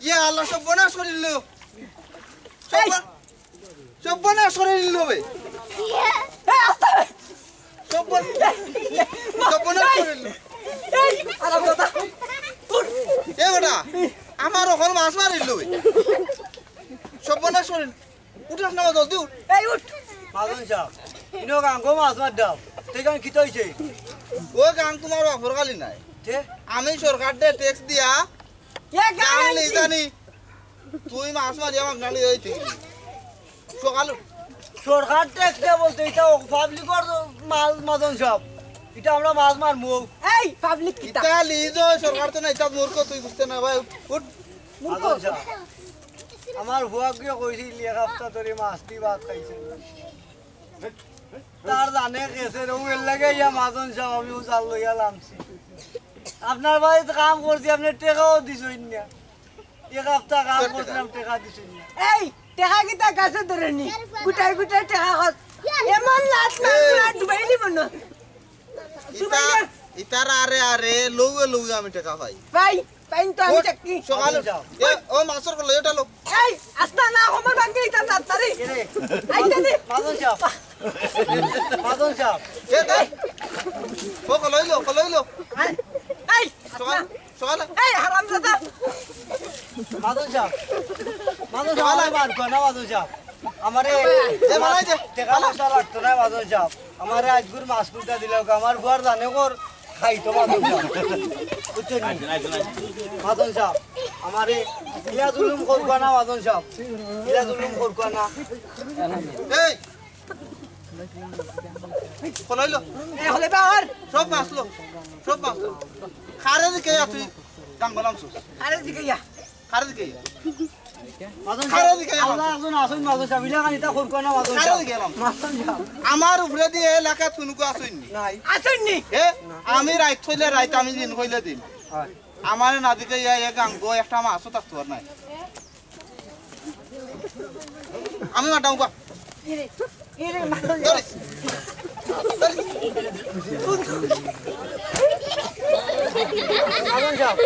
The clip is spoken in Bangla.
ইয়া আল্লাহ সব বনাস করে দিল সব বনাস করে দিল বে সব বনাস করে দিল এ বেটা আমার ওখানে মাছ মারিল বে সব বনাস করে উঠাস না জলদি উঠ এই উঠ মাজন সাহেব ইনো গাঙ্গো মাছ মার দাও তেগান কি তইছে ও গান তোমার অফর গালি নাই তে আমি সরকার দে ট্যাক্স দিয়া কে গান লই জানি তুই মাছ মারি আমার গালি হইতে সকাল সরকার ট্যাক্স দে বলতে এটা পাবলিকর মাল মাজন সাহেব এটা আমরা মাছ মারমু এই পাবলিক কিটা ইতা লিজ সরকার তো না এটা মূর্খ তুই বুঝতে না ভাই উঠ মাজন সাহেব আমার হুয়া কি কইছিল এক সপ্তাহ ধরে মাছ দি ভাত খাইছে তার জানে কেসে রঙের লাগে ইয়া মাজন সাহেব আমি জাল লইয়া লামছি আপনার বাড়িতে কাম করছি আপনি টাকাও দিছেন না এক সপ্তাহ কাম করছিলাম টাকা দিছেন না এই টাকা কিটা কাছে ধরে নি গুটাই গুটাই টাকা কত এমন লাট না ডুবাইলি মন ইতার আরে আরে লউগে আমি টাকা পাই ভাই পাইন তো আমি চাকরি সকাল ও মাছর কল এটা লো এই আস্তা না আমার ভাঙ্গি ইতা না তারি আইতা দে মাজন সাহেব এ দে ও কলইলো এই সকাল এই হারামজাদা মাজন সাহেব আমার কোনা মাজন সাহেব আমারে এ মালাই দে টাকা পয়সা লাগতো না মাজন সাহেব আমারে আজগুর মাছ কুটা দিলো আমার বুয়ার জানে কর খাইতো মাজন সাহেব বুঝছেন মাজন সাহেব আমারে ইয়া জুলুম করবা না মাজন সাহেব ইয়া জুলুম করবা না এই কলইলো এ হলে বাবার সব মাছলো খারে দিকে তুই গান বলামছস আরে দিকে ইয়া খারে দিকে মাজন খারে সাহেব দিকে আল্লাহ একজন আসুন মাজন সাহেব ইলা কানিতা করবা না মাজন খারে সাহেব দিকে মাজন সাহেব আমার উপরে দিয়ে এলাকা তুনুকো আসইনি নাই আসুননি এ আমি রাইত হইলে রাইত আমি দিন হইলে দিন হয় আমার না দিকে ইয়া এক গাঙ্গ একটা মাছও থাকতো আর নাই আমি মাটাও বা এরে মাজন ধরিস মাজন সাহেব